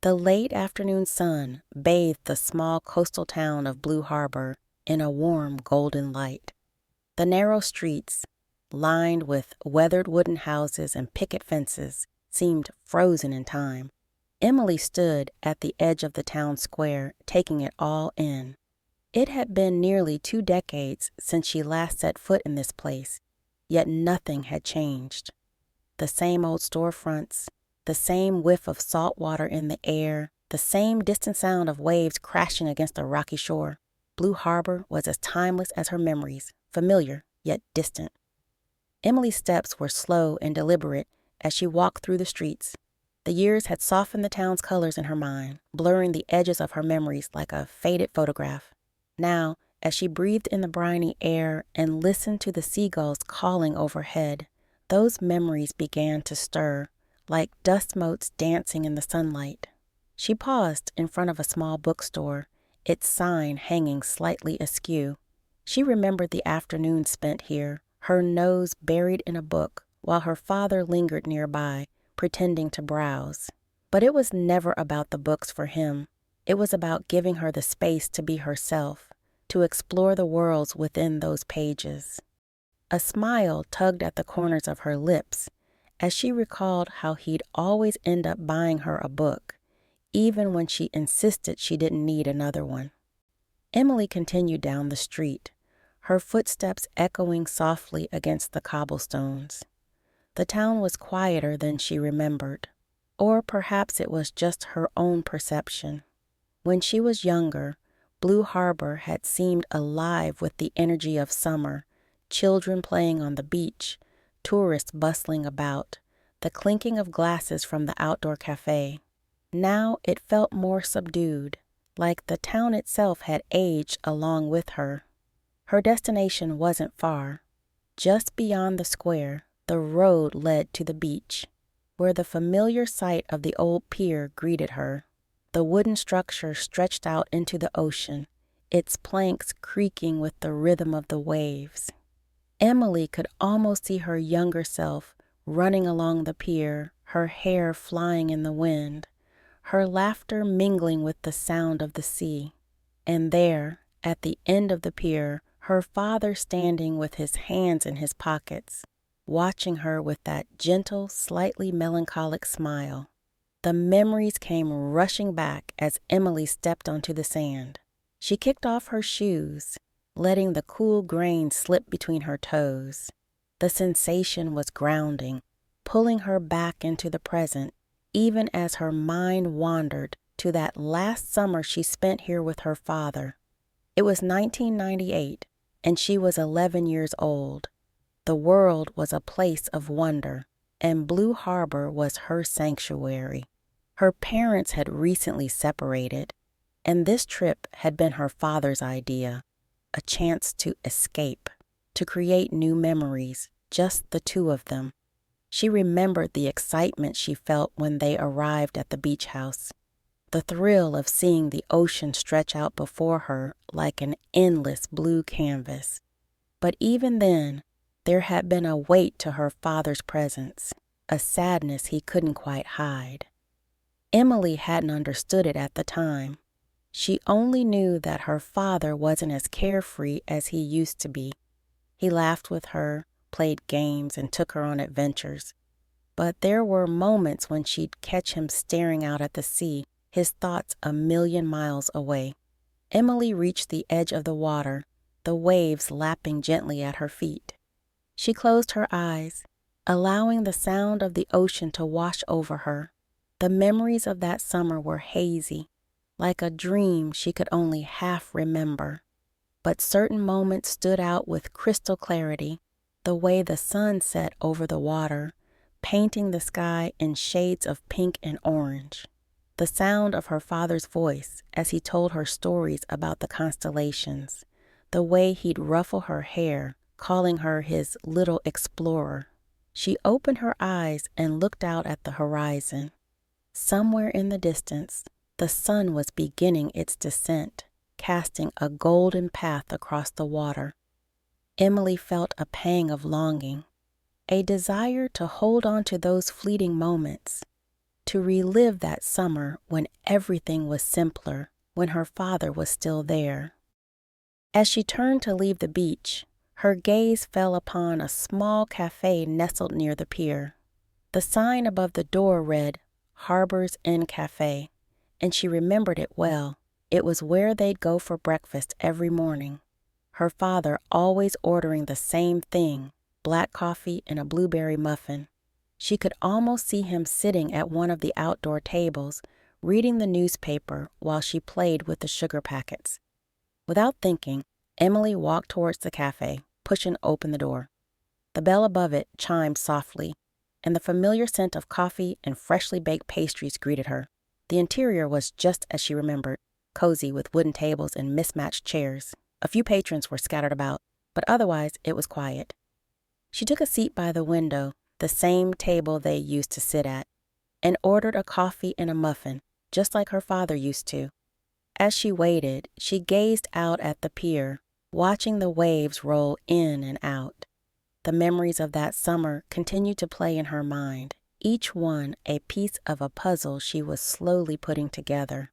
The late afternoon sun bathed the small coastal town of Blue Harbor in a warm golden light. The narrow streets, lined with weathered wooden houses and picket fences, seemed frozen in time. Emily stood at the edge of the town square, taking it all in. It had been nearly 2 decades since she last set foot in this place, yet nothing had changed. The same old storefronts, the same whiff of salt water in the air, the same distant sound of waves crashing against the rocky shore. Blue Harbor was as timeless as her memories, familiar yet distant. Emily's steps were slow and deliberate as she walked through the streets. The years had softened the town's colors in her mind, blurring the edges of her memories like a faded photograph. Now, as she breathed in the briny air and listened to the seagulls calling overhead, those memories began to stir, like dust motes dancing in the sunlight. She paused in front of a small bookstore, its sign hanging slightly askew. She remembered the afternoon spent here, her nose buried in a book, while her father lingered nearby, pretending to browse. But it was never about the books for him. It was about giving her the space to be herself, to explore the worlds within those pages. A smile tugged at the corners of her lips as she recalled how he'd always end up buying her a book, even when she insisted she didn't need another one. Emily continued down the street, her footsteps echoing softly against the cobblestones. The town was quieter than she remembered, or perhaps it was just her own perception. When she was younger, Blue Harbor had seemed alive with the energy of summer, children playing on the beach, tourists bustling about, the clinking of glasses from the outdoor cafe. Now it felt more subdued, like the town itself had aged along with her. Her destination wasn't far. Just beyond the square, the road led to the beach, where the familiar sight of the old pier greeted her. The wooden structure stretched out into the ocean, its planks creaking with the rhythm of the waves. Emily could almost see her younger self running along the pier, her hair flying in the wind, her laughter mingling with the sound of the sea. And there, at the end of the pier, her father standing with his hands in his pockets, watching her with that gentle, slightly melancholic smile. The memories came rushing back as Emily stepped onto the sand. She kicked off her shoes, letting the cool grain slip between her toes. The sensation was grounding, pulling her back into the present, even as her mind wandered to that last summer she spent here with her father. It was 1998, and she was 11 years old. The world was a place of wonder, and Blue Harbor was her sanctuary. Her parents had recently separated, and this trip had been her father's idea, a chance to escape, to create new memories, just the two of them. She remembered the excitement she felt when they arrived at the beach house, the thrill of seeing the ocean stretch out before her like an endless blue canvas. But even then, there had been a weight to her father's presence, a sadness he couldn't quite hide. Emily hadn't understood it at the time. She only knew that her father wasn't as carefree as he used to be. He laughed with her, played games, and took her on adventures. But there were moments when she'd catch him staring out at the sea, his thoughts a million miles away. Emily reached the edge of the water, the waves lapping gently at her feet. She closed her eyes, allowing the sound of the ocean to wash over her. The memories of that summer were hazy, like a dream she could only half remember. But certain moments stood out with crystal clarity, the way the sun set over the water, painting the sky in shades of pink and orange. The sound of her father's voice as he told her stories about the constellations, the way he'd ruffle her hair, calling her his little explorer. She opened her eyes and looked out at the horizon. Somewhere in the distance, the sun was beginning its descent, casting a golden path across the water. Emily felt a pang of longing, a desire to hold on to those fleeting moments. to relive that summer when everything was simpler, when her father was still there. As she turned to leave the beach, her gaze fell upon a small cafe nestled near the pier. The sign above the door read, Harbor's Inn Cafe, and she remembered it well. It was where they'd go for breakfast every morning. Her father always ordering the same thing, black coffee and a blueberry muffin. She could almost see him sitting at one of the outdoor tables, reading the newspaper while she played with the sugar packets. Without thinking, Emily walked towards the cafe, pushing open the door. The bell above it chimed softly, and the familiar scent of coffee and freshly baked pastries greeted her. The interior was just as she remembered, cozy with wooden tables and mismatched chairs. A few patrons were scattered about, but otherwise it was quiet. She took a seat by the window, the same table they used to sit at, and ordered a coffee and a muffin, just like her father used to. As she waited, she gazed out at the pier, watching the waves roll in and out. The memories of that summer continued to play in her mind, each one a piece of a puzzle she was slowly putting together.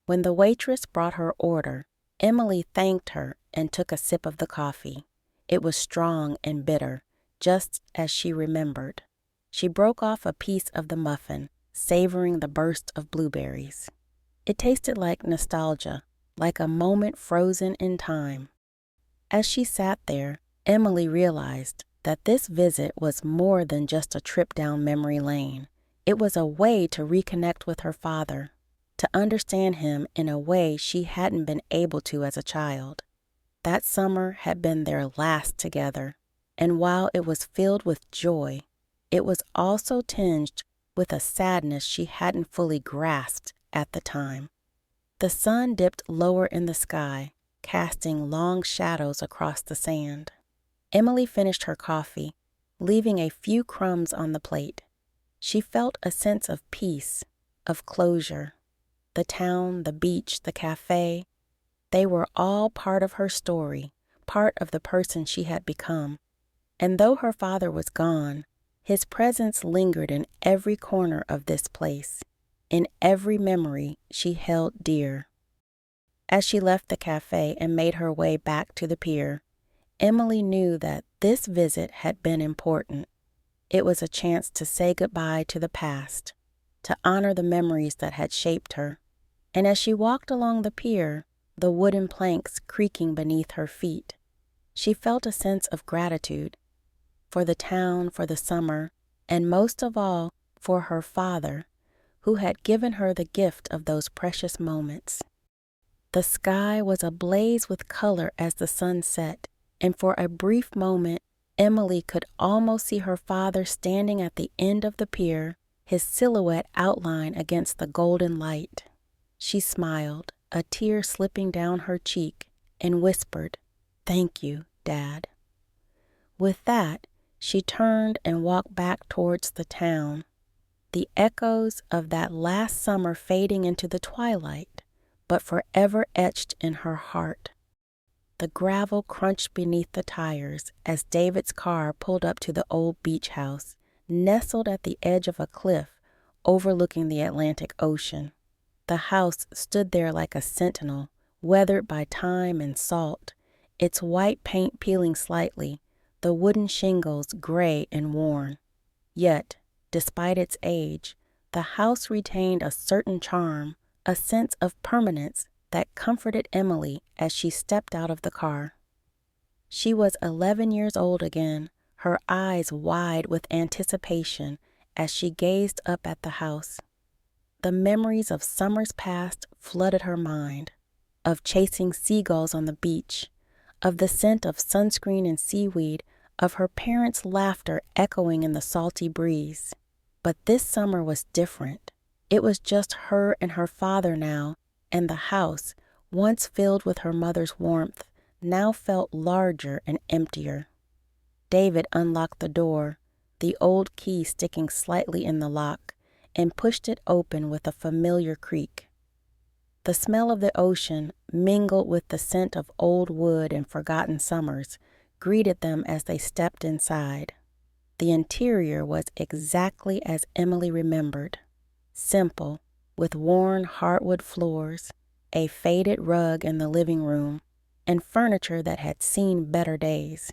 When the waitress brought her order, Emily thanked her and took a sip of the coffee. It was strong and bitter, just as she remembered. She broke off a piece of the muffin, savoring the burst of blueberries. It tasted like nostalgia, like a moment frozen in time. As she sat there, Emily realized that this visit was more than just a trip down memory lane. It was a way to reconnect with her father, to understand him in a way she hadn't been able to as a child. That summer had been their last together, and while it was filled with joy, it was also tinged with a sadness she hadn't fully grasped at the time. The sun dipped lower in the sky, casting long shadows across the sand. Emily finished her coffee, leaving a few crumbs on the plate. She felt a sense of peace, of closure. The town, the beach, the cafe, they were all part of her story, part of the person she had become. And though her father was gone, his presence lingered in every corner of this place, in every memory she held dear. As she left the cafe and made her way back to the pier, Emily knew that this visit had been important. It was a chance to say goodbye to the past, to honor the memories that had shaped her. And as she walked along the pier, the wooden planks creaking beneath her feet, she felt a sense of gratitude for the town, for the summer, and most of all, for her father, who had given her the gift of those precious moments. The sky was ablaze with color as the sun set, and for a brief moment, Emily could almost see her father standing at the end of the pier, his silhouette outlined against the golden light. She smiled, a tear slipping down her cheek, and whispered, "Thank you, Dad." With that, she turned and walked back towards the town, the echoes of that last summer fading into the twilight, but forever etched in her heart. The gravel crunched beneath the tires as David's car pulled up to the old beach house, nestled at the edge of a cliff overlooking the Atlantic Ocean. The house stood there like a sentinel, weathered by time and salt, its white paint peeling slightly, the wooden shingles gray and worn. Yet, despite its age, the house retained a certain charm, a sense of permanence that comforted Emily as she stepped out of the car. She was 11 years old again, her eyes wide with anticipation as she gazed up at the house. The memories of summers past flooded her mind, of chasing seagulls on the beach, of the scent of sunscreen and seaweed, of her parents' laughter echoing in the salty breeze. But this summer was different. It was just her and her father now, and the house, once filled with her mother's warmth, now felt larger and emptier. David unlocked the door, the old key sticking slightly in the lock, and pushed it open with a familiar creak. The smell of the ocean, mingled with the scent of old wood and forgotten summers, greeted them as they stepped inside. The interior was exactly as Emily remembered. simple, with worn hardwood floors, a faded rug in the living room, and furniture that had seen better days.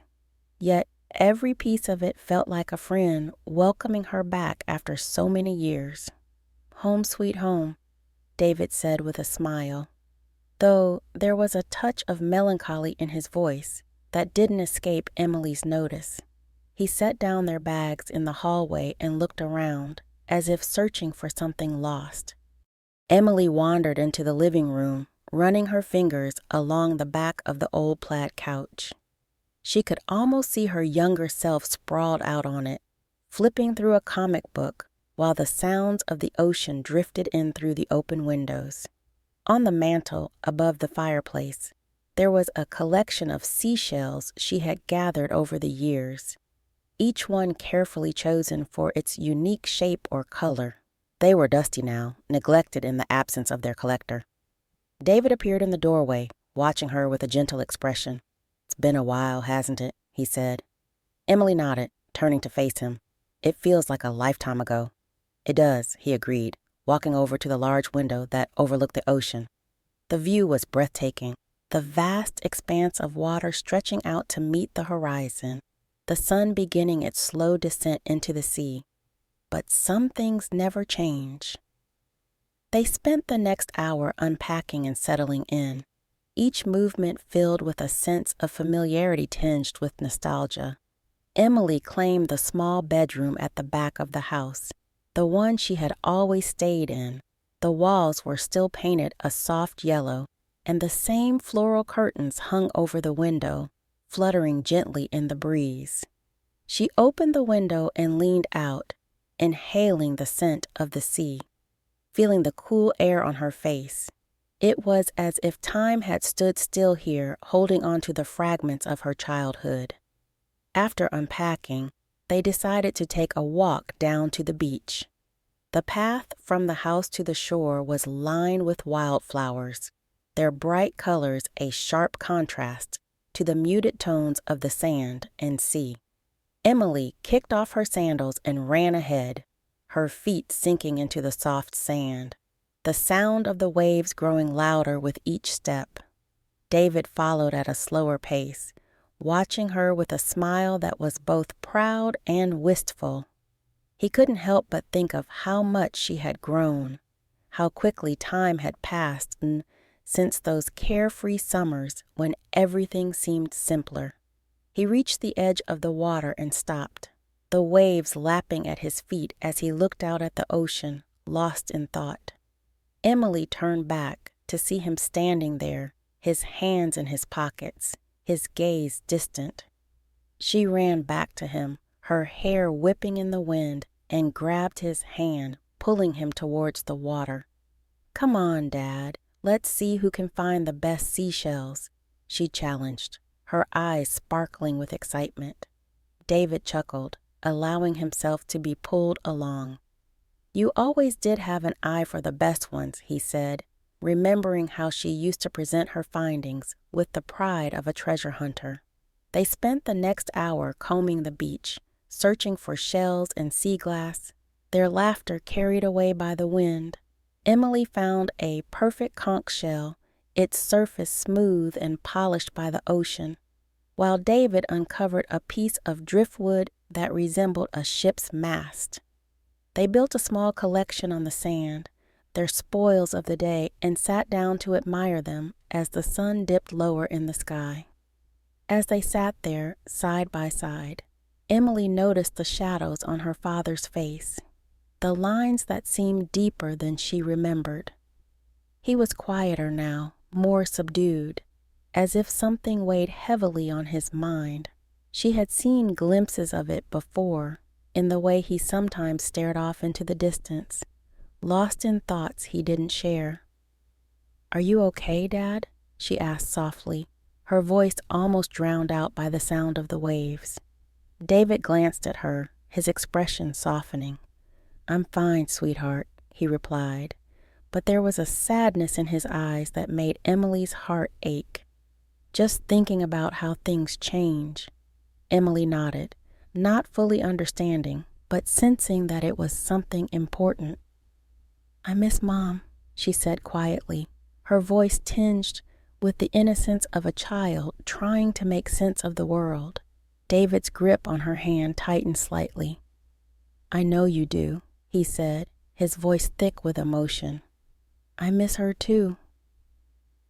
Yet every piece of it felt like a friend welcoming her back after so many years. "Home sweet home," David said with a smile, though there was a touch of melancholy in his voice that didn't escape Emily's notice. He set down their bags in the hallway and looked around, as if searching for something lost. Emily wandered into the living room, running her fingers along the back of the old plaid couch. She could almost see her younger self sprawled out on it, flipping through a comic book while the sounds of the ocean drifted in through the open windows. On the mantel above the fireplace, there was a collection of seashells she had gathered over the years, each one carefully chosen for its unique shape or color. They were dusty now, neglected in the absence of their collector. David appeared in the doorway, watching her with a gentle expression. "It's been a while, hasn't it?" he said. Emily nodded, turning to face him. "It feels like a lifetime ago." "It does," he agreed, walking over to the large window that overlooked the ocean. The view was breathtaking, the vast expanse of water stretching out to meet the horizon, the sun beginning its slow descent into the sea. But some things never change. They spent the next hour unpacking and settling in, each movement filled with a sense of familiarity tinged with nostalgia. Emily claimed the small bedroom at the back of the house, the one she had always stayed in. The walls were still painted a soft yellow, and the same floral curtains hung over the window, fluttering gently in the breeze. She opened the window and leaned out, inhaling the scent of the sea, feeling the cool air on her face. It was as if time had stood still here, holding on to the fragments of her childhood. After unpacking, they decided to take a walk down to the beach. The path from the house to the shore was lined with wildflowers, their bright colors a sharp contrast to the muted tones of the sand and sea. Emily kicked off her sandals and ran ahead, her feet sinking into the soft sand, the sound of the waves growing louder with each step. David followed at a slower pace, watching her with a smile that was both proud and wistful. He couldn't help but think of how much she had grown, how quickly time had passed since those carefree summers when everything seemed simpler. He reached the edge of the water and stopped, the waves lapping at his feet as he looked out at the ocean, lost in thought. Emily turned back to see him standing there, his hands in his pockets, his gaze distant. She ran back to him, her hair whipping in the wind, and grabbed his hand, pulling him towards the water. "Come on, Dad, let's see who can find the best seashells," she challenged, her eyes sparkling with excitement. David chuckled, allowing himself to be pulled along. "You always did have an eye for the best ones," he said, remembering how she used to present her findings with the pride of a treasure hunter. They spent the next hour combing the beach, searching for shells and sea glass, their laughter carried away by the wind. Emily found a perfect conch shell, its surface smooth and polished by the ocean, while David uncovered a piece of driftwood that resembled a ship's mast. They built a small collection on the sand, their spoils of the day, and sat down to admire them as the sun dipped lower in the sky. As they sat there, side by side, Emily noticed the shadows on her father's face, the lines that seemed deeper than she remembered. He was quieter now, more subdued, as if something weighed heavily on his mind. She had seen glimpses of it before, in the way he sometimes stared off into the distance, lost in thoughts he didn't share. "Are you okay, Dad?" she asked softly, her voice almost drowned out by the sound of the waves. David glanced at her, his expression softening. "I'm fine, sweetheart," he replied, but there was a sadness in his eyes that made Emily's heart ache. "Just thinking about how things change." Emily nodded, not fully understanding, but sensing that it was something important. I miss Mom, she said quietly, her voice tinged with the innocence of a child trying to make sense of the world. David's grip on her hand tightened slightly. I know you do, he said, his voice thick with emotion. I miss her too.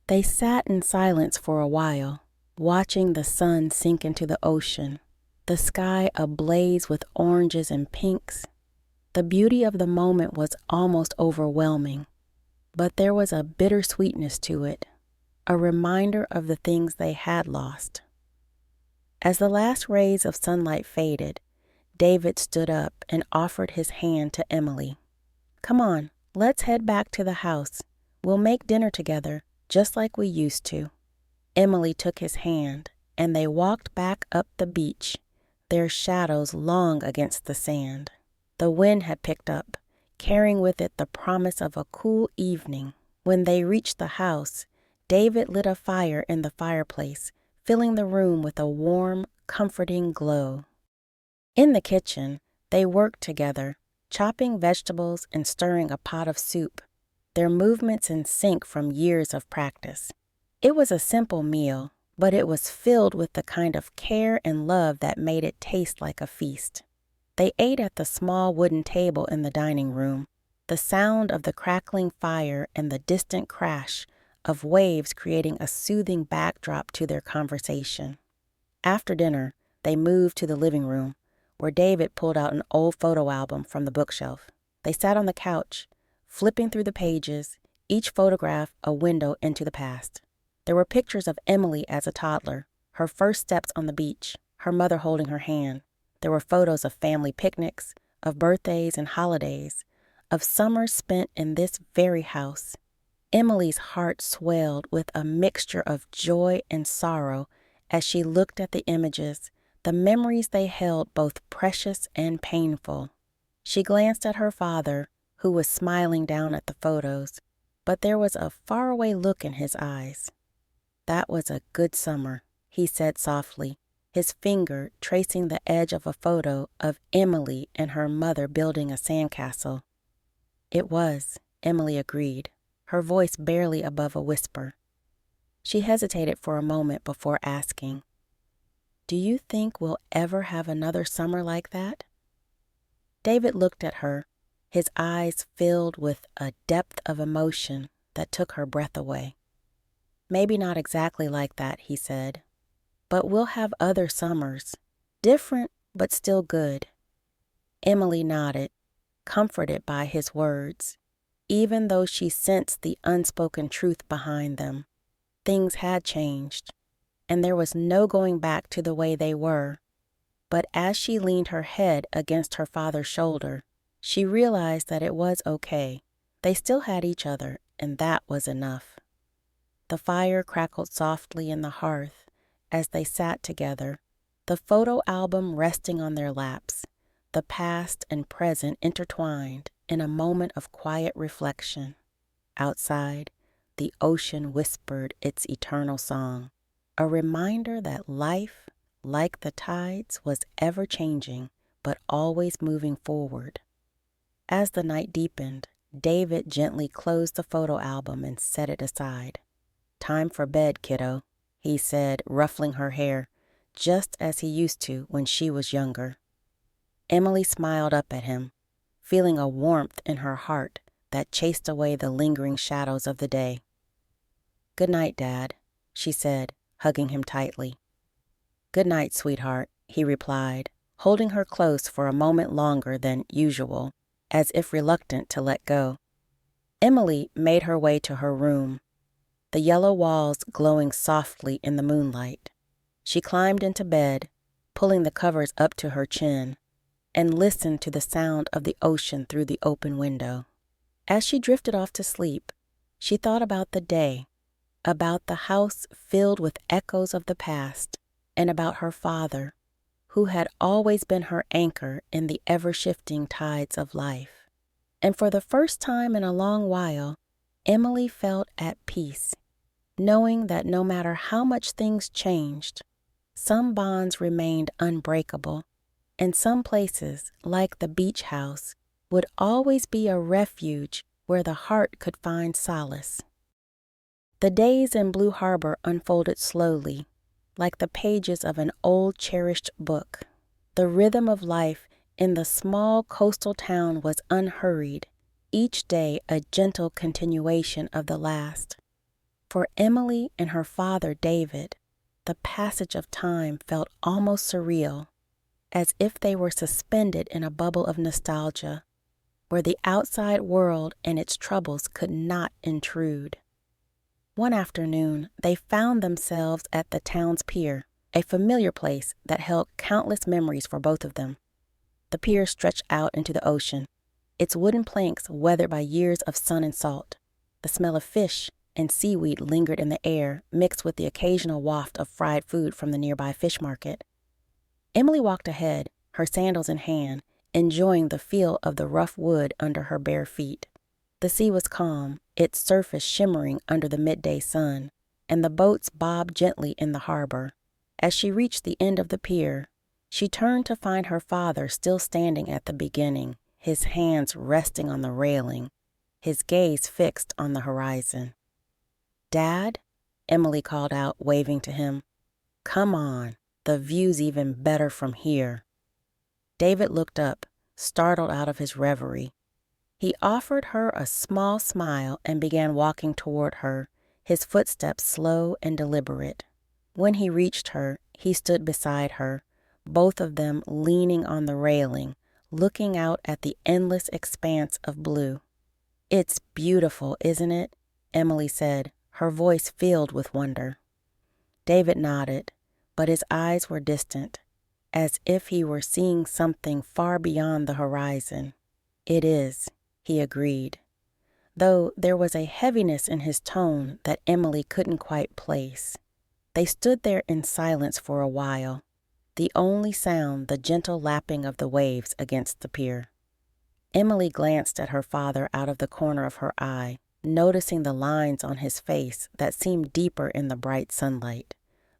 They sat in silence for a while, watching the sun sink into the ocean, the sky ablaze with oranges and pinks. The beauty of the moment was almost overwhelming, but there was a bittersweetness to it, a reminder of the things they had lost. As the last rays of sunlight faded, David stood up and offered his hand to Emily. Come on, let's head back to the house. We'll make dinner together, just like we used to. Emily took his hand, and they walked back up the beach, their shadows long against the sand. The wind had picked up, carrying with it the promise of a cool evening. When they reached the house, David lit a fire in the fireplace, filling the room with a warm, comforting glow. In the kitchen, they worked together, chopping vegetables and stirring a pot of soup, their movements in sync from years of practice. It was a simple meal, but it was filled with the kind of care and love that made it taste like a feast. They ate at the small wooden table in the dining room, the sound of the crackling fire and the distant crash of waves creating a soothing backdrop to their conversation. After dinner, they moved to the living room, where David pulled out an old photo album from the bookshelf. They sat on the couch, flipping through the pages, each photograph a window into the past. There were pictures of Emily as a toddler, her first steps on the beach, her mother holding her hand. There were photos of family picnics, of birthdays and holidays, of summers spent in this very house. Emily's heart swelled with a mixture of joy and sorrow as she looked at the images, the memories they held both precious and painful. She glanced at her father, who was smiling down at the photos, but there was a faraway look in his eyes. That was a good summer, he said softly, his finger tracing the edge of a photo of Emily and her mother building a sandcastle. It was, Emily agreed, her voice barely above a whisper. She hesitated for a moment before asking, Do you think we'll ever have another summer like that? David looked at her, his eyes filled with a depth of emotion that took her breath away. Maybe not exactly like that, he said, but we'll have other summers, different but still good. Emily nodded, comforted by his words, even though she sensed the unspoken truth behind them. Things had changed, and there was no going back to the way they were. But as she leaned her head against her father's shoulder, she realized that it was okay. They still had each other, and that was enough. The fire crackled softly in the hearth as they sat together, the photo album resting on their laps, the past and present intertwined in a moment of quiet reflection. Outside, the ocean whispered its eternal song, a reminder that life, like the tides, was ever-changing but always moving forward. As the night deepened, David gently closed the photo album and set it aside. Time for bed, kiddo, he said, ruffling her hair, just as he used to when she was younger. Emily smiled up at him, feeling a warmth in her heart that chased away the lingering shadows of the day. Good night, Dad, she said, hugging him tightly. Good night, sweetheart, he replied, holding her close for a moment longer than usual, as if reluctant to let go. Emily made her way to her room, the yellow walls glowing softly in the moonlight. She climbed into bed, pulling the covers up to her chin, and listened to the sound of the ocean through the open window. As she drifted off to sleep, she thought about the day, about the house filled with echoes of the past, and about her father, who had always been her anchor in the ever-shifting tides of life. And for the first time in a long while, Emily felt at peace, knowing that no matter how much things changed, some bonds remained unbreakable, and some places, like the beach house, would always be a refuge where the heart could find solace. The days in Blue Harbor unfolded slowly, like the pages of an old cherished book. The rhythm of life in the small coastal town was unhurried, each day a gentle continuation of the last. For Emily and her father David, the passage of time felt almost surreal, as if they were suspended in a bubble of nostalgia, where the outside world and its troubles could not intrude. One afternoon, they found themselves at the town's pier, a familiar place that held countless memories for both of them. The pier stretched out into the ocean, its wooden planks weathered by years of sun and salt. The smell of fish and seaweed lingered in the air, mixed with the occasional waft of fried food from the nearby fish market. Emily walked ahead, her sandals in hand, enjoying the feel of the rough wood under her bare feet. The sea was calm, its surface shimmering under the midday sun, and the boats bobbed gently in the harbor. As she reached the end of the pier, she turned to find her father still standing at the beginning, his hands resting on the railing, his gaze fixed on the horizon. "Dad," Emily called out, waving to him. "Come on, the view's even better from here." David looked up, startled out of his reverie. He offered her a small smile and began walking toward her, his footsteps slow and deliberate. When he reached her, he stood beside her, both of them leaning on the railing, looking out at the endless expanse of blue. "It's beautiful, isn't it?" Emily said, her voice filled with wonder. David nodded, but his eyes were distant, as if he were seeing something far beyond the horizon. "It is," he agreed, though there was a heaviness in his tone that Emily couldn't quite place. They stood there in silence for a while, the only sound the gentle lapping of the waves against the pier. Emily glanced at her father out of the corner of her eye, noticing the lines on his face that seemed deeper in the bright sunlight,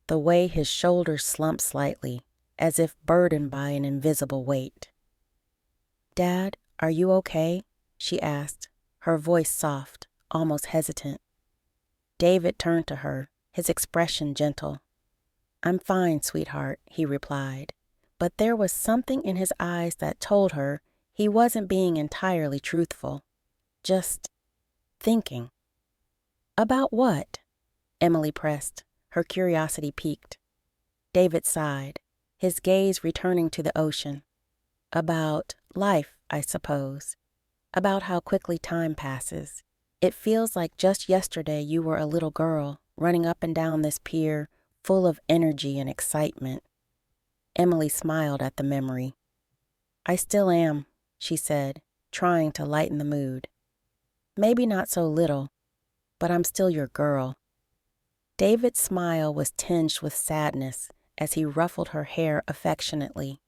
the way his shoulders slumped slightly, as if burdened by an invisible weight. "Dad, are you okay?" she asked, her voice soft, almost hesitant. David turned to her, his expression gentle. "I'm fine, sweetheart," he replied, but there was something in his eyes that told her he wasn't being entirely truthful, just thinking. "About what?" Emily pressed, her curiosity piqued. David sighed, his gaze returning to the ocean. "About life, I suppose. About how quickly time passes. It feels like just yesterday you were a little girl, running up and down this pier, full of energy and excitement." Emily smiled at the memory. "I still am," she said, trying to lighten the mood. "Maybe not so little, but I'm still your girl." David's smile was tinged with sadness as he ruffled her hair affectionately.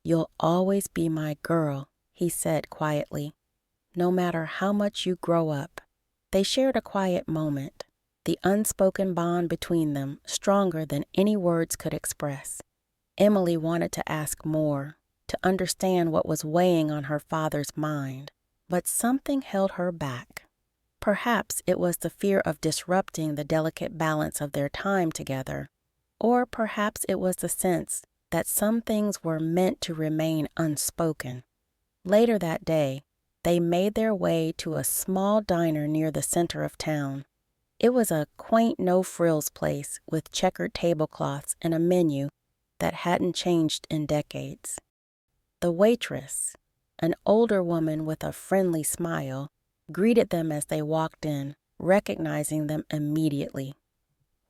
"You'll always be my girl," he said quietly, "no matter how much you grow up." They shared a quiet moment, the unspoken bond between them stronger than any words could express. Emily wanted to ask more, to understand what was weighing on her father's mind, but something held her back. Perhaps it was the fear of disrupting the delicate balance of their time together, or perhaps it was the sense that some things were meant to remain unspoken. Later that day, they made their way to a small diner near the center of town. It was a quaint no-frills place with checkered tablecloths and a menu that hadn't changed in decades. The waitress, an older woman with a friendly smile, greeted them as they walked in, recognizing them immediately.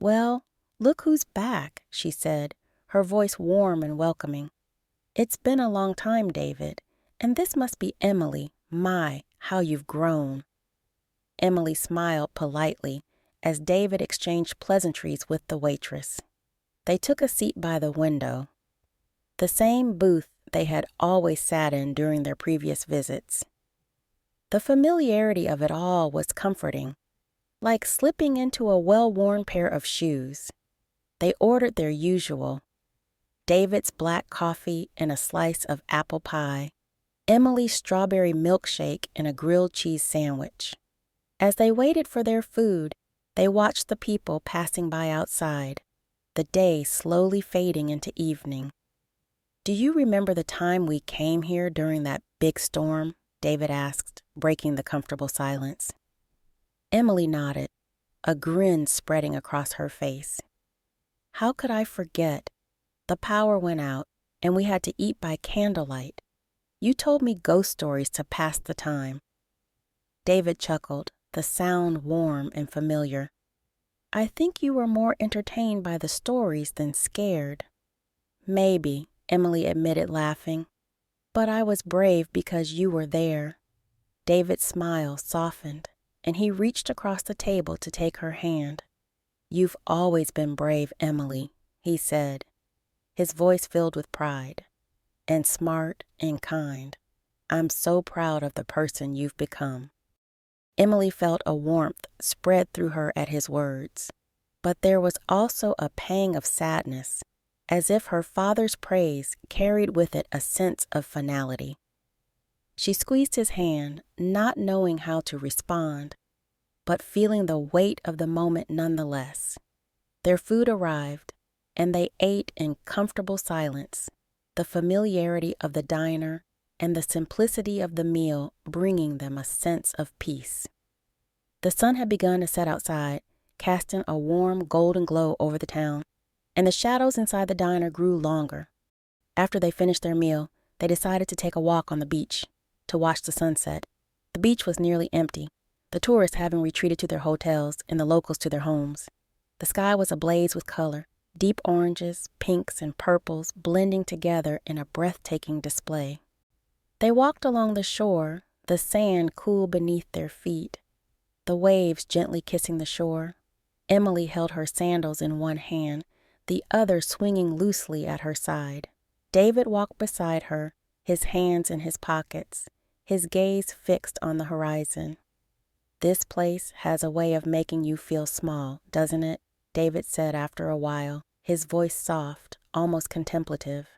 "Well, look who's back," she said, her voice warm and welcoming. "It's been a long time, David, and this must be Emily. My, how you've grown." Emily smiled politely as David exchanged pleasantries with the waitress. They took a seat by the window, the same booth they had always sat in during their previous visits. The familiarity of it all was comforting, like slipping into a well-worn pair of shoes. They ordered their usual, David's black coffee and a slice of apple pie, Emily's strawberry milkshake and a grilled cheese sandwich. As they waited for their food, they watched the people passing by outside, the day slowly fading into evening. "Do you remember the time we came here during that big storm?" David asked, breaking the comfortable silence. Emily nodded, a grin spreading across her face. "How could I forget? The power went out, and we had to eat by candlelight. You told me ghost stories to pass the time." David chuckled, the sound warm and familiar. "I think you were more entertained by the stories than scared." "Maybe," Emily admitted, laughing. "But I was brave because you were there." David's smile softened, and he reached across the table to take her hand. "You've always been brave, Emily," he said, his voice filled with pride. "And smart and kind. I'm so proud of the person you've become." Emily felt a warmth spread through her at his words, but there was also a pang of sadness, as if her father's praise carried with it a sense of finality. She squeezed his hand, not knowing how to respond, but feeling the weight of the moment nonetheless. Their food arrived, and they ate in comfortable silence, the familiarity of the diner and the simplicity of the meal bringing them a sense of peace. The sun had begun to set outside, casting a warm golden glow over the town, and the shadows inside the diner grew longer. After they finished their meal, they decided to take a walk on the beach to watch the sunset. The beach was nearly empty, the tourists having retreated to their hotels and the locals to their homes. The sky was ablaze with color, deep oranges, pinks, and purples blending together in a breathtaking display. They walked along the shore, the sand cool beneath their feet, the waves gently kissing the shore. Emily held her sandals in one hand, the other swinging loosely at her side. David walked beside her, his hands in his pockets, his gaze fixed on the horizon. "This place has a way of making you feel small, doesn't it?" David said after a while, his voice soft, almost contemplative.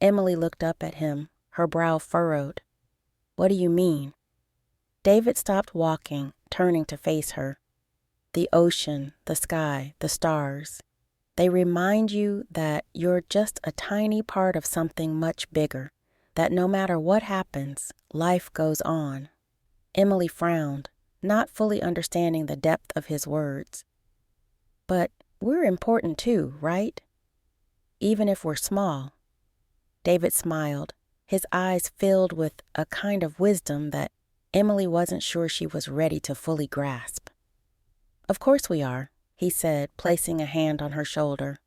Emily looked up at him, her brow furrowed. "What do you mean?" David stopped walking, turning to face her. "The ocean, the sky, the stars. They remind you that you're just a tiny part of something much bigger, that no matter what happens, life goes on." Emily frowned, not fully understanding the depth of his words. "But we're important too, right? Even if we're small." David smiled, his eyes filled with a kind of wisdom that Emily wasn't sure she was ready to fully grasp. "Of course we are," he said, placing a hand on her shoulder.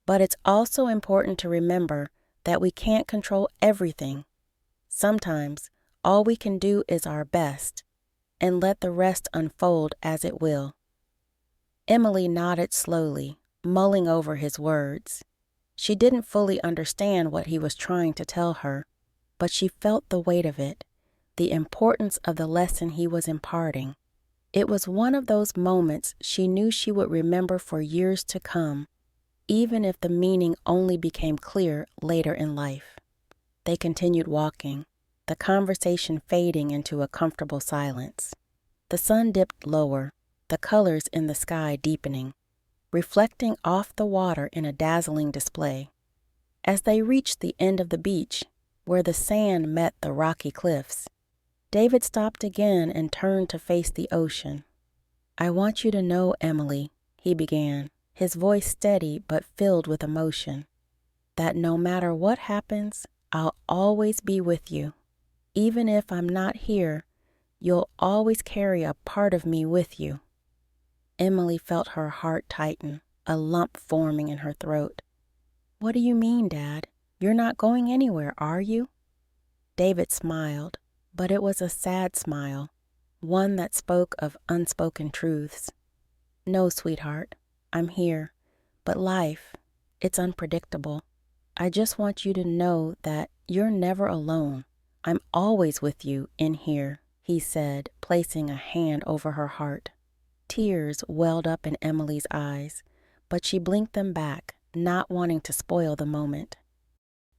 "But it's also important to remember that we can't control everything. Sometimes all we can do is our best, and let the rest unfold as it will." Emily nodded slowly, mulling over his words. She didn't fully understand what he was trying to tell her, but she felt the weight of it, the importance of the lesson he was imparting. It was one of those moments she knew she would remember for years to come, even if the meaning only became clear later in life. They continued walking, the conversation fading into a comfortable silence. The sun dipped lower, the colors in the sky deepening, reflecting off the water in a dazzling display. As they reached the end of the beach, where the sand met the rocky cliffs, David stopped again and turned to face the ocean. "I want you to know, Emily," he began, his voice steady but filled with emotion, "that no matter what happens, I'll always be with you. Even if I'm not here, you'll always carry a part of me with you." Emily felt her heart tighten, a lump forming in her throat. "What do you mean, Dad? You're not going anywhere, are you?" David smiled, but it was a sad smile, one that spoke of unspoken truths. "No, sweetheart, I'm here, but life, it's unpredictable. I just want you to know that you're never alone. I'm always with you in here," he said, placing a hand over her heart. Tears welled up in Emily's eyes, but she blinked them back, not wanting to spoil the moment.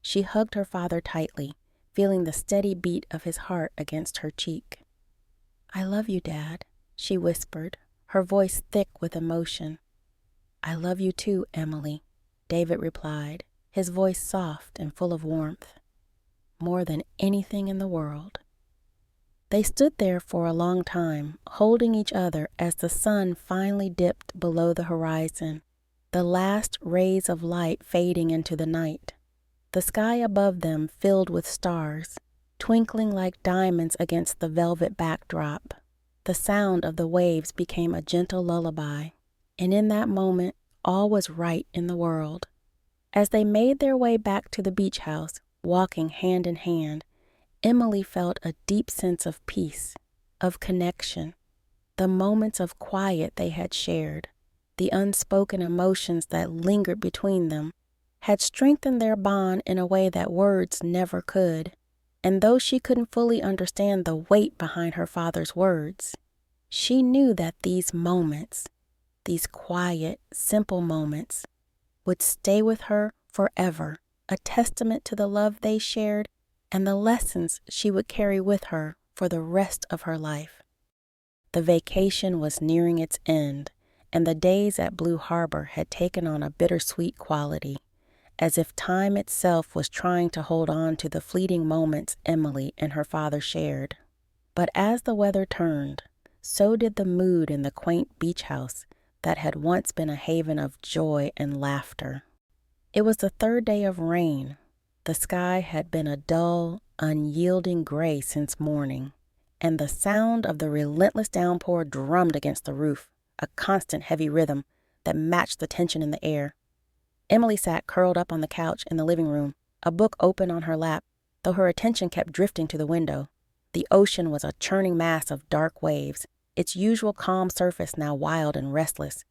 She hugged her father tightly, feeling the steady beat of his heart against her cheek. "I love you, Dad," she whispered, her voice thick with emotion. "I love you too, Emily," David replied, his voice soft and full of warmth. "More than anything in the world." They stood there for a long time, holding each other as the sun finally dipped below the horizon, the last rays of light fading into the night. The sky above them filled with stars, twinkling like diamonds against the velvet backdrop. The sound of the waves became a gentle lullaby, and in that moment, all was right in the world. As they made their way back to the beach house, walking hand in hand, Emily felt a deep sense of peace, of connection. The moments of quiet they had shared, the unspoken emotions that lingered between them, had strengthened their bond in a way that words never could. And though she couldn't fully understand the weight behind her father's words, she knew that these moments, these quiet, simple moments, would stay with her forever, a testament to the love they shared and the lessons she would carry with her for the rest of her life. The vacation was nearing its end, and the days at Blue Harbor had taken on a bittersweet quality, as if time itself was trying to hold on to the fleeting moments Emily and her father shared. But as the weather turned, so did the mood in the quaint beach house that had once been a haven of joy and laughter. It was the third day of rain. The sky had been a dull, unyielding gray since morning, and the sound of the relentless downpour drummed against the roof, a constant heavy rhythm that matched the tension in the air. Emily sat curled up on the couch in the living room, a book open on her lap, though her attention kept drifting to the window. The ocean was a churning mass of dark waves, its usual calm surface now wild and restless.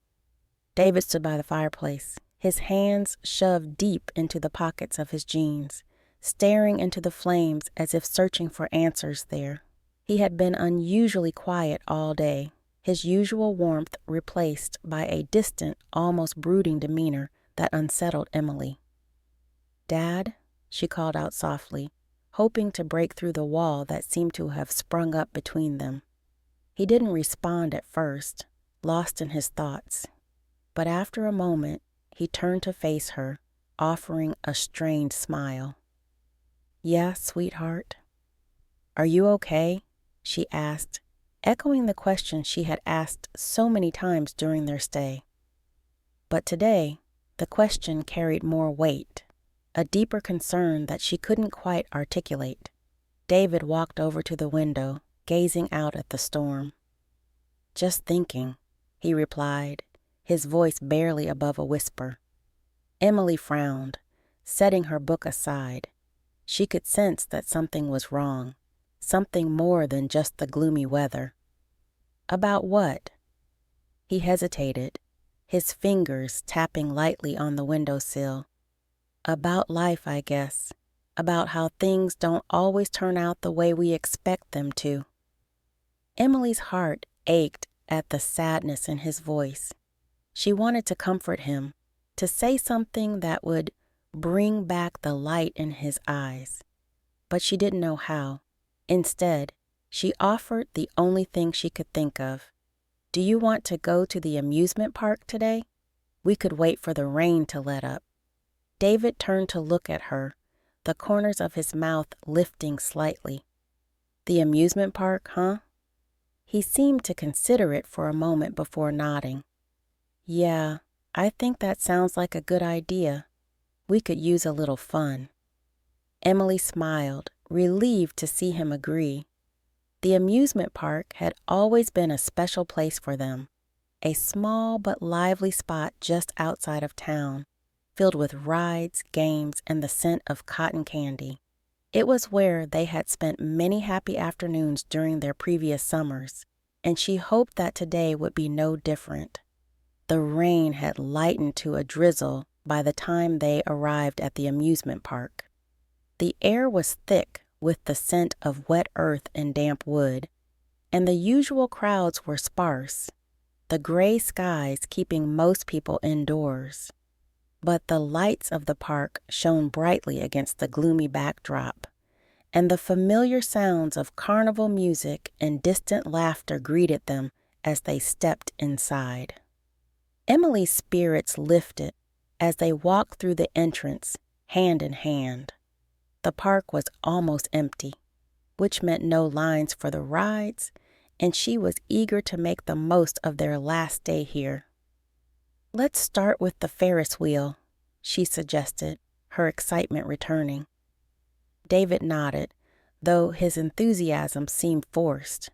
David stood by the fireplace, his hands shoved deep into the pockets of his jeans, staring into the flames as if searching for answers there. He had been unusually quiet all day, his usual warmth replaced by a distant, almost brooding demeanor that unsettled Emily. "Dad," she called out softly, hoping to break through the wall that seemed to have sprung up between them. He didn't respond at first, lost in his thoughts. But after a moment, he turned to face her, offering a strained smile. "Yeah, sweetheart." "Are you okay?" she asked, echoing the question she had asked so many times during their stay. But today, the question carried more weight, a deeper concern that she couldn't quite articulate. David walked over to the window, gazing out at the storm. "Just thinking," he replied, his voice barely above a whisper. Emily frowned, setting her book aside. She could sense that something was wrong, something more than just the gloomy weather. "About what?" He hesitated, his fingers tapping lightly on the windowsill. "About life, I guess. About how things don't always turn out the way we expect them to." Emily's heart ached at the sadness in his voice. She wanted to comfort him, to say something that would bring back the light in his eyes. But she didn't know how. Instead, she offered the only thing she could think of. "Do you want to go to the amusement park today? We could wait for the rain to let up." David turned to look at her, the corners of his mouth lifting slightly. "The amusement park, huh?" He seemed to consider it for a moment before nodding. "Yeah, I think that sounds like a good idea. We could use a little fun." Emily smiled, relieved to see him agree. The amusement park had always been a special place for them, a small but lively spot just outside of town, filled with rides, games, and the scent of cotton candy. It was where they had spent many happy afternoons during their previous summers, and she hoped that today would be no different. The rain had lightened to a drizzle by the time they arrived at the amusement park. The air was thick with the scent of wet earth and damp wood, and the usual crowds were sparse, the gray skies keeping most people indoors. But the lights of the park shone brightly against the gloomy backdrop, and the familiar sounds of carnival music and distant laughter greeted them as they stepped inside. Emily's spirits lifted as they walked through the entrance, hand in hand. The park was almost empty, which meant no lines for the rides, and she was eager to make the most of their last day here. "Let's start with the Ferris wheel," she suggested, her excitement returning. David nodded, though his enthusiasm seemed forced.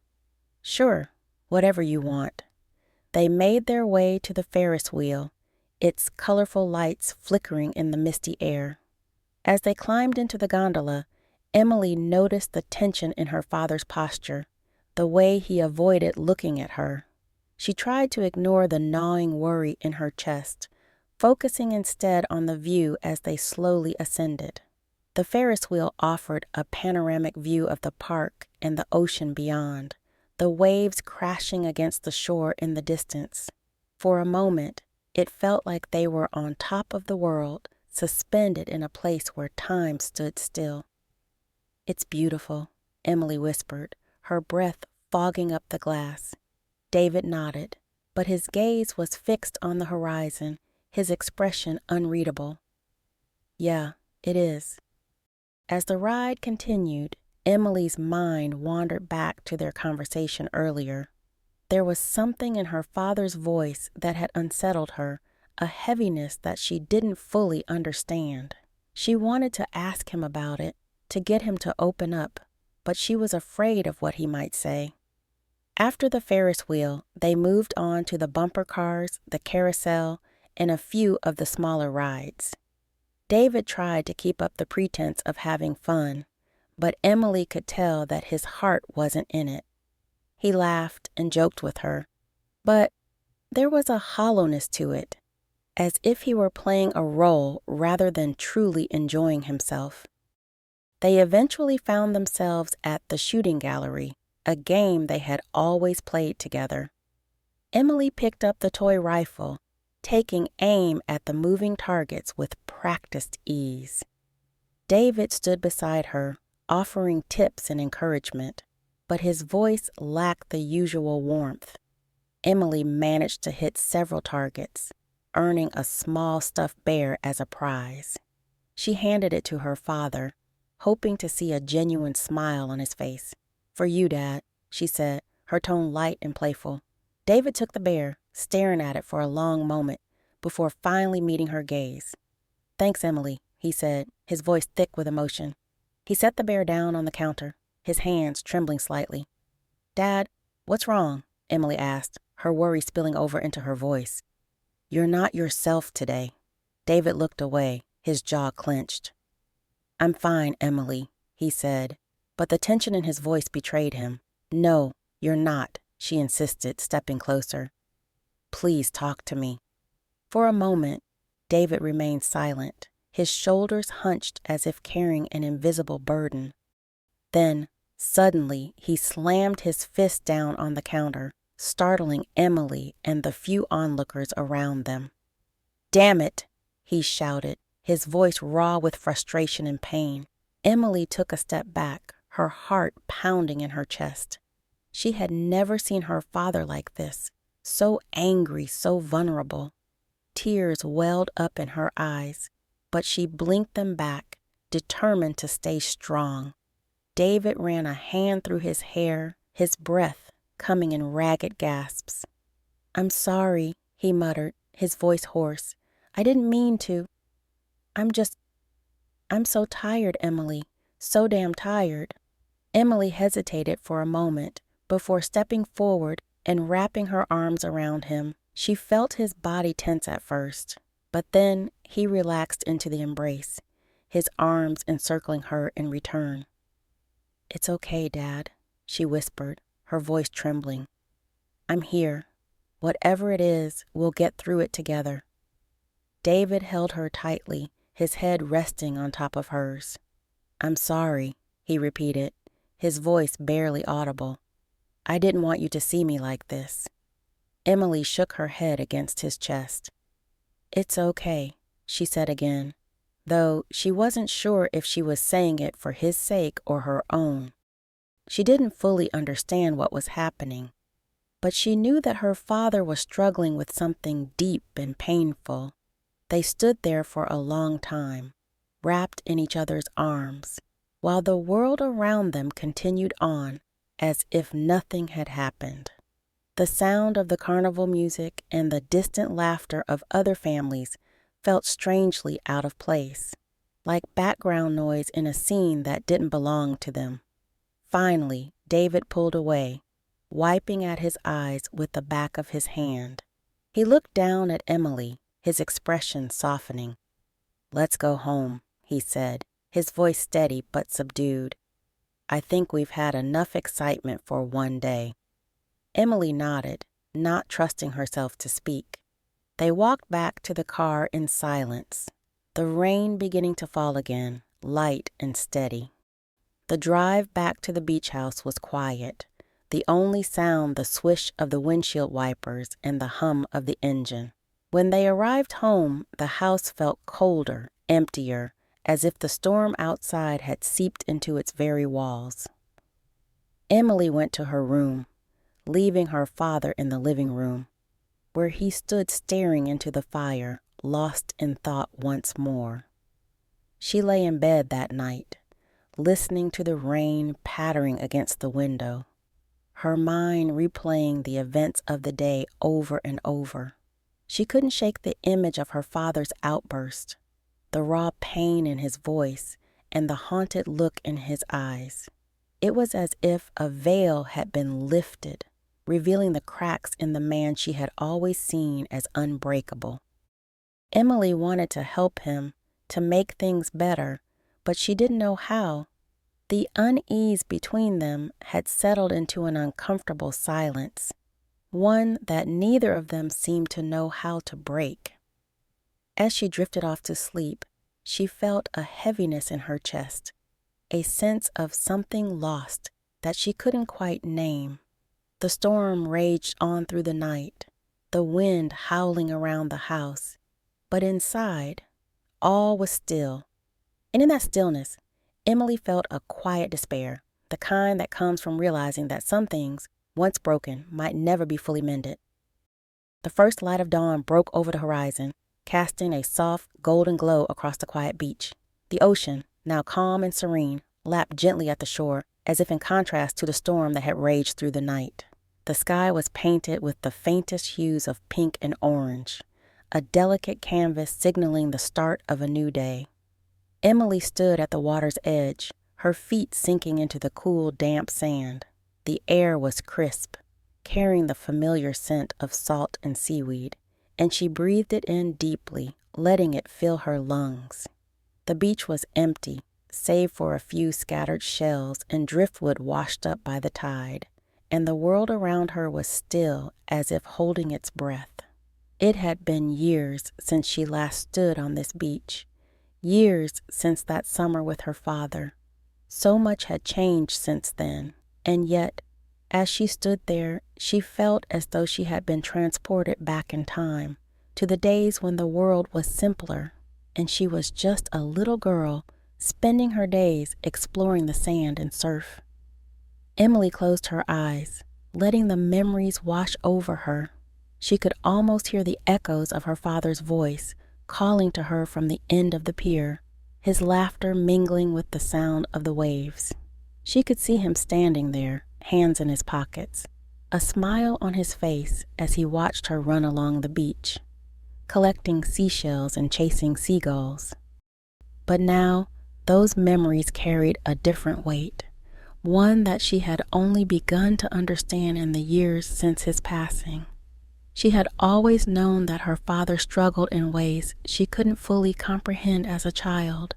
"Sure, whatever you want." They made their way to the Ferris wheel, its colorful lights flickering in the misty air. As they climbed into the gondola, Emily noticed the tension in her father's posture, the way he avoided looking at her. She tried to ignore the gnawing worry in her chest, focusing instead on the view as they slowly ascended. The Ferris wheel offered a panoramic view of the park and the ocean beyond, the waves crashing against the shore in the distance. For a moment, it felt like they were on top of the world, suspended in a place where time stood still. "It's beautiful," Emily whispered, her breath fogging up the glass. David nodded, but his gaze was fixed on the horizon, his expression unreadable. "Yeah, it is." As the ride continued, Emily's mind wandered back to their conversation earlier. There was something in her father's voice that had unsettled her, a heaviness that she didn't fully understand. She wanted to ask him about it, to get him to open up, but she was afraid of what he might say. After the Ferris wheel, they moved on to the bumper cars, the carousel, and a few of the smaller rides. David tried to keep up the pretense of having fun, but Emily could tell that his heart wasn't in it. He laughed and joked with her, but there was a hollowness to it, as if he were playing a role rather than truly enjoying himself. They eventually found themselves at the shooting gallery, a game they had always played together. Emily picked up the toy rifle, taking aim at the moving targets with practiced ease. David stood beside her, offering tips and encouragement, but his voice lacked the usual warmth. Emily managed to hit several targets, earning a small stuffed bear as a prize. She handed it to her father, hoping to see a genuine smile on his face. "For you, Dad," she said, her tone light and playful. David took the bear, staring at it for a long moment, before finally meeting her gaze. "Thanks, Emily," he said, his voice thick with emotion. He set the bear down on the counter, his hands trembling slightly. "Dad, what's wrong?" Emily asked, her worry spilling over into her voice. "You're not yourself today." David looked away, his jaw clenched. "I'm fine, Emily," he said, but the tension in his voice betrayed him. "No, you're not," she insisted, stepping closer. "Please talk to me." For a moment, David remained silent, his shoulders hunched as if carrying an invisible burden. Then, suddenly, he slammed his fist down on the counter, startling Emily and the few onlookers around them. "Damn it!" he shouted, his voice raw with frustration and pain. Emily took a step back, her heart pounding in her chest. She had never seen her father like this, so angry, so vulnerable. Tears welled up in her eyes, but she blinked them back, determined to stay strong. David ran a hand through his hair, his breath coming in ragged gasps. "I'm sorry," he muttered, his voice hoarse. "I didn't mean to. I'm so tired, Emily, so damn tired." Emily hesitated for a moment before stepping forward and wrapping her arms around him. She felt his body tense at first, but then he relaxed into the embrace, his arms encircling her in return. "It's okay, Dad," she whispered, her voice trembling. "I'm here. Whatever it is, we'll get through it together." David held her tightly, his head resting on top of hers. "I'm sorry," he repeated, his voice barely audible. "I didn't want you to see me like this." Emily shook her head against his chest. "It's okay," she said again, though she wasn't sure if she was saying it for his sake or her own. She didn't fully understand what was happening, but she knew that her father was struggling with something deep and painful. They stood there for a long time, wrapped in each other's arms, while the world around them continued on as if nothing had happened. The sound of the carnival music and the distant laughter of other families felt strangely out of place, like background noise in a scene that didn't belong to them. Finally, David pulled away, wiping at his eyes with the back of his hand. He looked down at Emily, his expression softening. "Let's go home," he said, his voice steady but subdued. "I think we've had enough excitement for one day." Emily nodded, not trusting herself to speak. They walked back to the car in silence, the rain beginning to fall again, light and steady. The drive back to the beach house was quiet, the only sound the swish of the windshield wipers and the hum of the engine. When they arrived home, the house felt colder, emptier, as if the storm outside had seeped into its very walls. Emily went to her room, leaving her father in the living room, where he stood staring into the fire, lost in thought once more. She lay in bed that night, listening to the rain pattering against the window, her mind replaying the events of the day over and over. She couldn't shake the image of her father's outburst, the raw pain in his voice, and the haunted look in his eyes. It was as if a veil had been lifted, revealing the cracks in the man she had always seen as unbreakable. Emily wanted to help him, to make things better, but she didn't know how. The unease between them had settled into an uncomfortable silence, one that neither of them seemed to know how to break. As she drifted off to sleep, she felt a heaviness in her chest, a sense of something lost that she couldn't quite name. The storm raged on through the night, the wind howling around the house, but inside, all was still. And in that stillness, Emily felt a quiet despair, the kind that comes from realizing that some things, once broken, might never be fully mended. The first light of dawn broke over the horizon, casting a soft, golden glow across the quiet beach. The ocean, now calm and serene, lapped gently at the shore, as if in contrast to the storm that had raged through the night. The sky was painted with the faintest hues of pink and orange, a delicate canvas signaling the start of a new day. Emily stood at the water's edge, her feet sinking into the cool, damp sand. The air was crisp, carrying the familiar scent of salt and seaweed, and she breathed it in deeply, letting it fill her lungs. The beach was empty, save for a few scattered shells and driftwood washed up by the tide, and the world around her was still as if holding its breath. It had been years since she last stood on this beach, years since that summer with her father. So much had changed since then, and yet, as she stood there, she felt as though she had been transported back in time, to the days when the world was simpler, and she was just a little girl spending her days exploring the sand and surf. Emily closed her eyes, letting the memories wash over her. She could almost hear the echoes of her father's voice calling to her from the end of the pier, his laughter mingling with the sound of the waves. She could see him standing there, hands in his pockets, a smile on his face as he watched her run along the beach, collecting seashells and chasing seagulls. But now, those memories carried a different weight, one that she had only begun to understand in the years since his passing. She had always known that her father struggled in ways she couldn't fully comprehend as a child,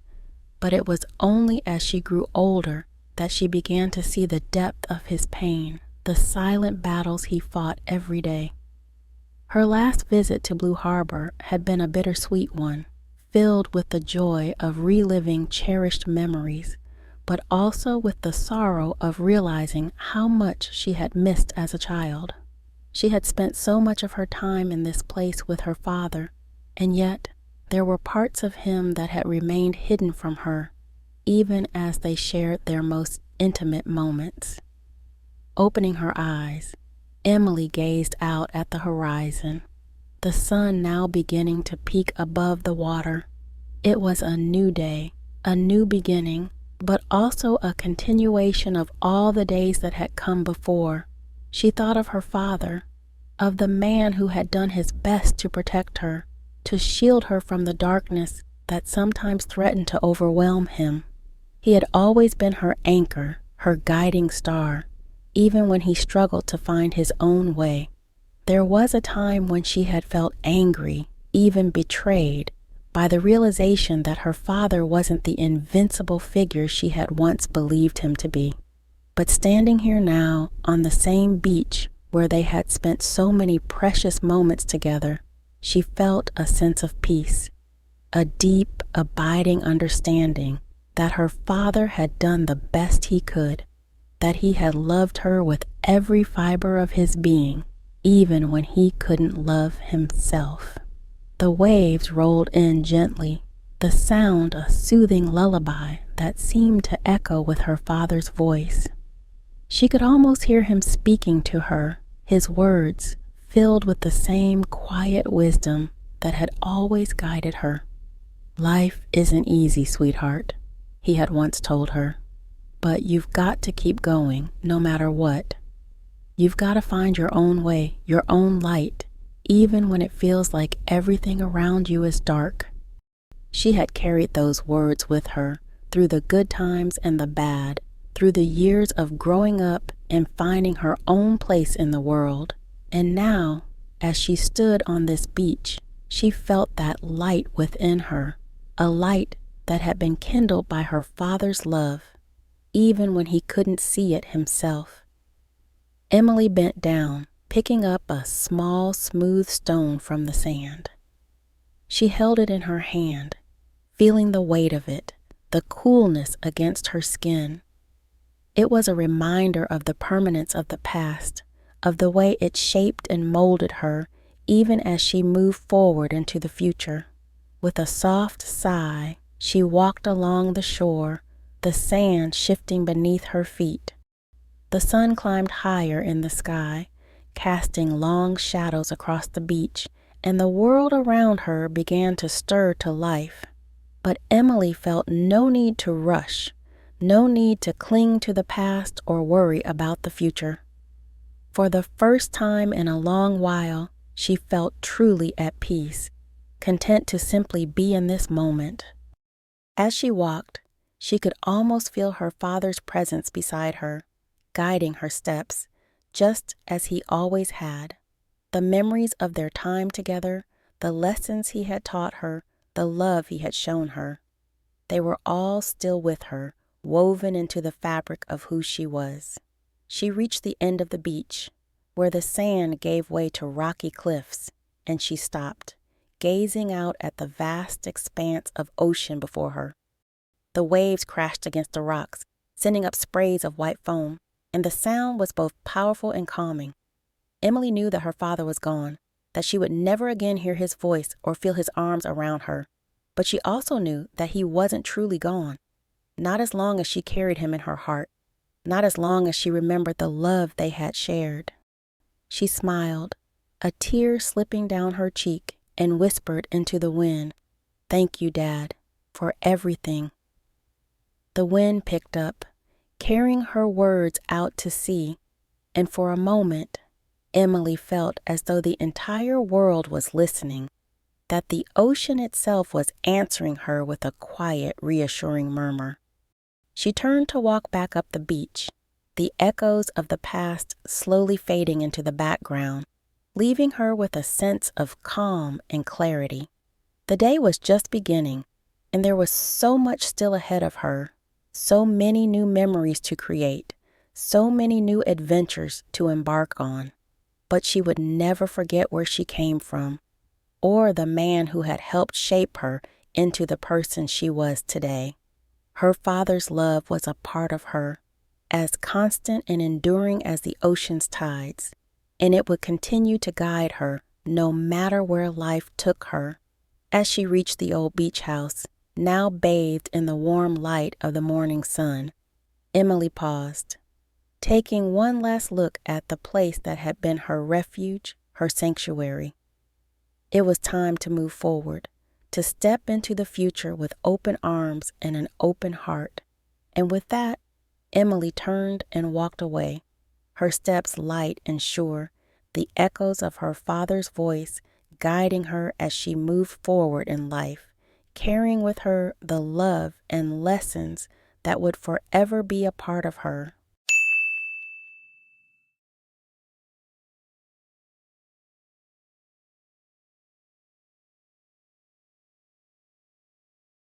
but it was only as she grew older that she began to see the depth of his pain, the silent battles he fought every day. Her last visit to Blue Harbor had been a bittersweet one, filled with the joy of reliving cherished memories, but also with the sorrow of realizing how much she had missed as a child. She had spent so much of her time in this place with her father, and yet There were parts of him that had remained hidden from her, even as they shared their most intimate moments. Opening her eyes, Emily gazed out at the horizon, the sun now beginning to peak above the water. It was a new day, a new beginning, but also a continuation of all the days that had come before. She thought of her father, of the man who had done his best to protect her, to shield her from the darkness that sometimes threatened to overwhelm him. He had always been her anchor, her guiding star, even when he struggled to find his own way. There was a time when she had felt angry, even betrayed, by the realization that her father wasn't the invincible figure she had once believed him to be. But standing here now on the same beach where they had spent so many precious moments together, she felt a sense of peace, a deep, abiding understanding that her father had done the best he could, that he had loved her with every fiber of his being, even when he couldn't love himself. The waves rolled in gently, the sound a soothing lullaby that seemed to echo with her father's voice. She could almost hear him speaking to her, his words filled with the same quiet wisdom that had always guided her. "Life isn't easy, sweetheart," he had once told her, "but you've got to keep going no matter what. You've got to find your own way, your own light, even when it feels like everything around you is dark." She had carried those words with her through the good times and the bad, through the years of growing up and finding her own place in the world. And now, as she stood on this beach, she felt that light within her, a light that had been kindled by her father's love, even when he couldn't see it himself. Emily bent down, picking up a small, smooth stone from the sand. She held it in her hand, feeling the weight of it, the coolness against her skin. It was a reminder of the permanence of the past, of the way it shaped and molded her, even as she moved forward into the future. With a soft sigh, she walked along the shore, the sand shifting beneath her feet. The sun climbed higher in the sky, casting long shadows across the beach, and the world around her began to stir to life. But Emily felt no need to rush, no need to cling to the past or worry about the future. For the first time in a long while, she felt truly at peace, content to simply be in this moment. As she walked, she could almost feel her father's presence beside her, guiding her steps, just as he always had. The memories of their time together, the lessons he had taught her, the love he had shown her, they were all still with her, woven into the fabric of who she was. She reached the end of the beach, where the sand gave way to rocky cliffs, and she stopped, gazing out at the vast expanse of ocean before her. The waves crashed against the rocks, sending up sprays of white foam, and the sound was both powerful and calming. Emily knew that her father was gone, that she would never again hear his voice or feel his arms around her, but she also knew that he wasn't truly gone, not as long as she carried him in her heart, not as long as she remembered the love they had shared. She smiled, a tear slipping down her cheek, and whispered into the wind, "Thank you, Dad, for everything." The wind picked up, carrying her words out to sea, and for a moment, Emily felt as though the entire world was listening, that the ocean itself was answering her with a quiet, reassuring murmur. She turned to walk back up the beach, the echoes of the past slowly fading into the background, leaving her with a sense of calm and clarity. The day was just beginning, and there was so much still ahead of her, so many new memories to create, so many new adventures to embark on. But she would never forget where she came from, or the man who had helped shape her into the person she was today. Her father's love was a part of her, as constant and enduring as the ocean's tides, and it would continue to guide her no matter where life took her. As she reached the old beach house, now bathed in the warm light of the morning sun, Emily paused, taking one last look at the place that had been her refuge, her sanctuary. It was time to move forward, to step into the future with open arms and an open heart. And with that, Emily turned and walked away, her steps light and sure, the echoes of her father's voice guiding her as she moved forward in life, carrying with her the love and lessons that would forever be a part of her.